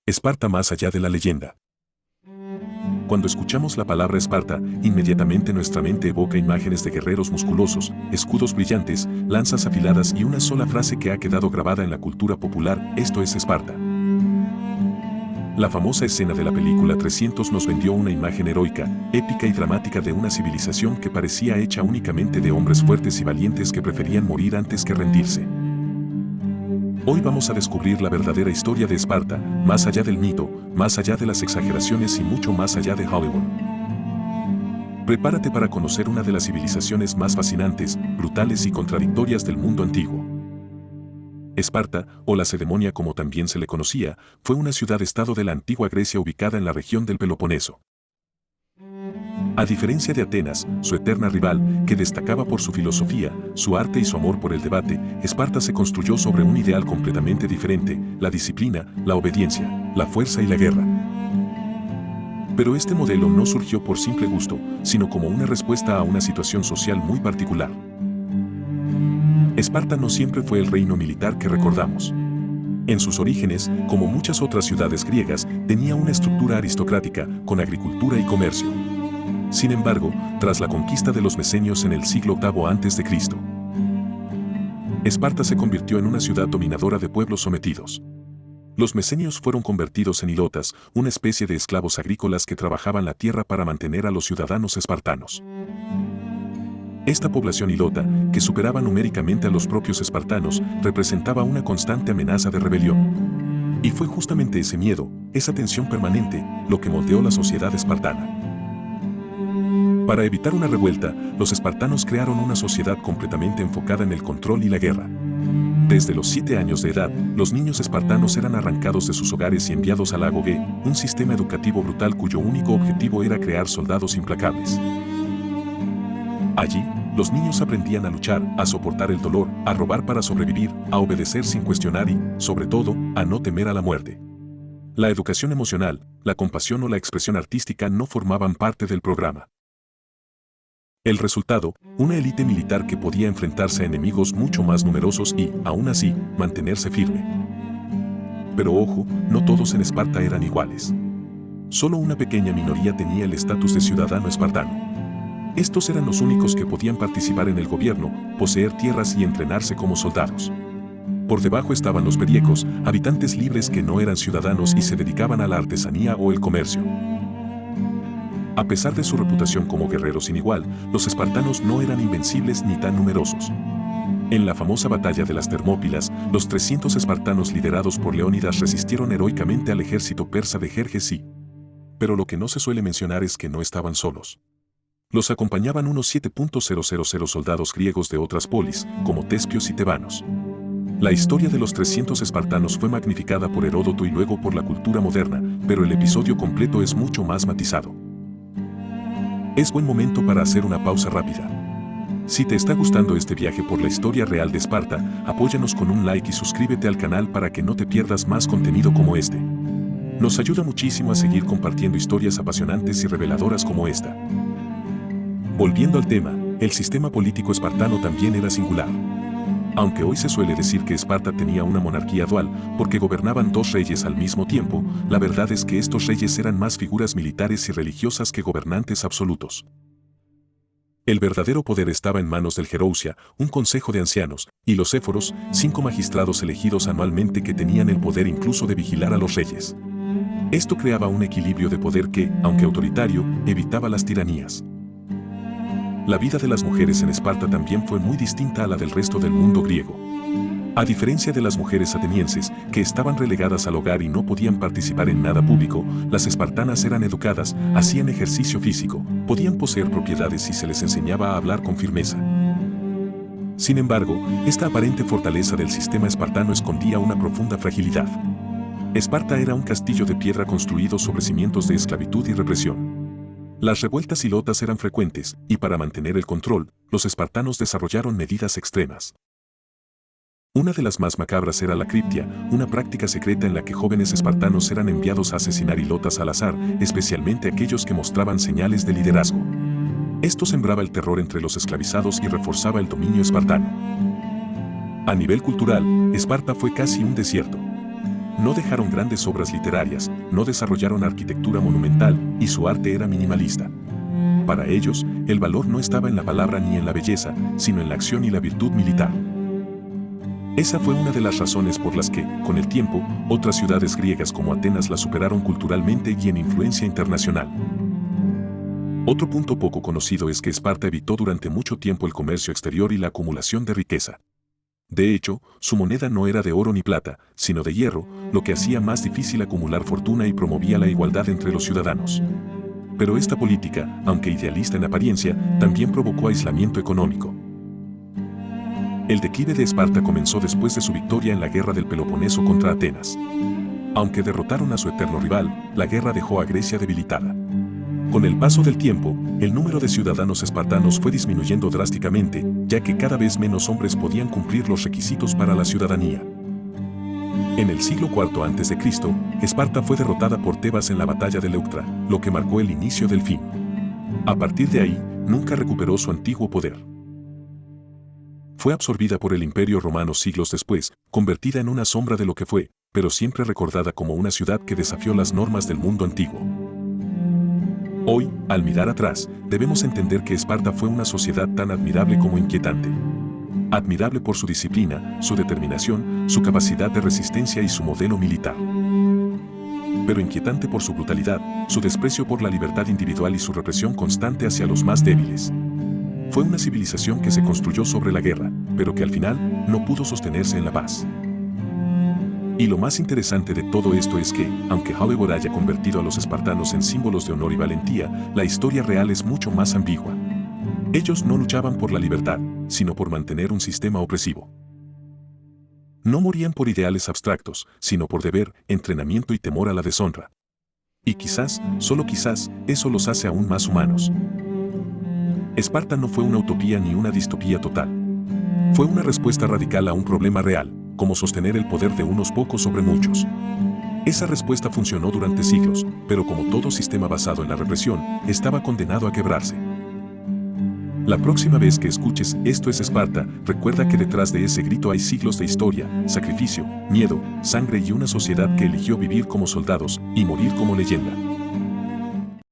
Esparta más allá de la leyenda. Cuando escuchamos la palabra Esparta, inmediatamente nuestra mente evoca imágenes de guerreros musculosos, escudos brillantes, lanzas afiladas y una sola frase que ha quedado grabada en la cultura popular: esto es Esparta. La famosa escena de la película 300 nos vendió una imagen heroica, épica y dramática de una civilización que parecía hecha únicamente de hombres fuertes y valientes que preferían morir antes que rendirse. Hoy vamos a descubrir la verdadera historia de Esparta, más allá del mito, más allá de las exageraciones y mucho más allá de Hollywood. Prepárate para conocer una de las civilizaciones más fascinantes, brutales y contradictorias del mundo antiguo. Esparta, o Lacedemonia como también se le conocía, fue una ciudad-estado de la antigua Grecia ubicada en la región del Peloponeso. A diferencia de Atenas, su eterna rival, que destacaba por su filosofía, su arte y su amor por el debate, Esparta se construyó sobre un ideal completamente diferente: la disciplina, la obediencia, la fuerza y la guerra. Pero este modelo no surgió por simple gusto, sino como una respuesta a una situación social muy particular. Esparta no siempre fue el reino militar que recordamos. En sus orígenes, como muchas otras ciudades griegas, tenía una estructura aristocrática, con agricultura y comercio. Sin embargo, tras la conquista de los mesenios en el siglo VIII a.C., Esparta se convirtió en una ciudad dominadora de pueblos sometidos. Los mesenios fueron convertidos en hilotas, una especie de esclavos agrícolas que trabajaban la tierra para mantener a los ciudadanos espartanos. Esta población hilota, que superaba numéricamente a los propios espartanos, representaba una constante amenaza de rebelión. Y fue justamente ese miedo, esa tensión permanente, lo que moldeó la sociedad espartana. Para evitar una revuelta, los espartanos crearon una sociedad completamente enfocada en el control y la guerra. Desde los 7 años de edad, los niños espartanos eran arrancados de sus hogares y enviados al lago Ge, un sistema educativo brutal cuyo único objetivo era crear soldados implacables. Allí, los niños aprendían a luchar, a soportar el dolor, a robar para sobrevivir, a obedecer sin cuestionar y, sobre todo, a no temer a la muerte. La educación emocional, la compasión o la expresión artística no formaban parte del programa. El resultado, una élite militar que podía enfrentarse a enemigos mucho más numerosos y, aún así, mantenerse firme. Pero ojo, no todos en Esparta eran iguales. Solo una pequeña minoría tenía el estatus de ciudadano espartano. Estos eran los únicos que podían participar en el gobierno, poseer tierras y entrenarse como soldados. Por debajo estaban los periecos, habitantes libres que no eran ciudadanos y se dedicaban a la artesanía o el comercio. A pesar de su reputación como guerreros sin igual, los espartanos no eran invencibles ni tan numerosos. En la famosa batalla de las Termópilas, los 300 espartanos liderados por Leónidas resistieron heroicamente al ejército persa de Jerjes I. Pero lo que no se suele mencionar es que no estaban solos. Los acompañaban unos 7.000 soldados griegos de otras polis, como tespios y tebanos. La historia de los 300 espartanos fue magnificada por Heródoto y luego por la cultura moderna, pero el episodio completo es mucho más matizado. Es buen momento para hacer una pausa rápida. Si te está gustando este viaje por la historia real de Esparta, apóyanos con un like y suscríbete al canal para que no te pierdas más contenido como este. Nos ayuda muchísimo a seguir compartiendo historias apasionantes y reveladoras como esta. Volviendo al tema, el sistema político espartano también era singular. Aunque hoy se suele decir que Esparta tenía una monarquía dual porque gobernaban 2 reyes al mismo tiempo, la verdad es que estos reyes eran más figuras militares y religiosas que gobernantes absolutos. El verdadero poder estaba en manos del Gerousia, un consejo de ancianos, y los éforos, 5 magistrados elegidos anualmente que tenían el poder incluso de vigilar a los reyes. Esto creaba un equilibrio de poder que, aunque autoritario, evitaba las tiranías. La vida de las mujeres en Esparta también fue muy distinta a la del resto del mundo griego. A diferencia de las mujeres atenienses, que estaban relegadas al hogar y no podían participar en nada público, las espartanas eran educadas, hacían ejercicio físico, podían poseer propiedades y se les enseñaba a hablar con firmeza. Sin embargo, esta aparente fortaleza del sistema espartano escondía una profunda fragilidad. Esparta era un castillo de piedra construido sobre cimientos de esclavitud y represión. Las revueltas hilotas eran frecuentes, y para mantener el control, los espartanos desarrollaron medidas extremas. Una de las más macabras era la criptia, una práctica secreta en la que jóvenes espartanos eran enviados a asesinar hilotas al azar, especialmente aquellos que mostraban señales de liderazgo. Esto sembraba el terror entre los esclavizados y reforzaba el dominio espartano. A nivel cultural, Esparta fue casi un desierto. No dejaron grandes obras literarias, no desarrollaron arquitectura monumental y su arte era minimalista. Para ellos, el valor no estaba en la palabra ni en la belleza, sino en la acción y la virtud militar. Esa fue una de las razones por las que, con el tiempo, otras ciudades griegas como Atenas la superaron culturalmente y en influencia internacional. Otro punto poco conocido es que Esparta evitó durante mucho tiempo el comercio exterior y la acumulación de riqueza. De hecho, su moneda no era de oro ni plata, sino de hierro, lo que hacía más difícil acumular fortuna y promovía la igualdad entre los ciudadanos. Pero esta política, aunque idealista en apariencia, también provocó aislamiento económico. El declive de Esparta comenzó después de su victoria en la guerra del Peloponeso contra Atenas. Aunque derrotaron a su eterno rival, la guerra dejó a Grecia debilitada. Con el paso del tiempo, el número de ciudadanos espartanos fue disminuyendo drásticamente, ya que cada vez menos hombres podían cumplir los requisitos para la ciudadanía. En el siglo IV a.C., Esparta fue derrotada por Tebas en la batalla de Leuctra, lo que marcó el inicio del fin. A partir de ahí, nunca recuperó su antiguo poder. Fue absorbida por el Imperio Romano siglos después, convertida en una sombra de lo que fue, pero siempre recordada como una ciudad que desafió las normas del mundo antiguo. Hoy, al mirar atrás, debemos entender que Esparta fue una sociedad tan admirable como inquietante. Admirable por su disciplina, su determinación, su capacidad de resistencia y su modelo militar. Pero inquietante por su brutalidad, su desprecio por la libertad individual y su represión constante hacia los más débiles. Fue una civilización que se construyó sobre la guerra, pero que al final no pudo sostenerse en la paz. Y lo más interesante de todo esto es que, aunque Hollywood haya convertido a los espartanos en símbolos de honor y valentía, la historia real es mucho más ambigua. Ellos no luchaban por la libertad, sino por mantener un sistema opresivo. No morían por ideales abstractos, sino por deber, entrenamiento y temor a la deshonra. Y quizás, solo quizás, eso los hace aún más humanos. Esparta no fue una utopía ni una distopía total. Fue una respuesta radical a un problema real, como sostener el poder de unos pocos sobre muchos. Esa respuesta funcionó durante siglos, pero como todo sistema basado en la represión, estaba condenado a quebrarse. La próxima vez que escuches "Esto es Esparta", recuerda que detrás de ese grito hay siglos de historia, sacrificio, miedo, sangre y una sociedad que eligió vivir como soldados y morir como leyenda.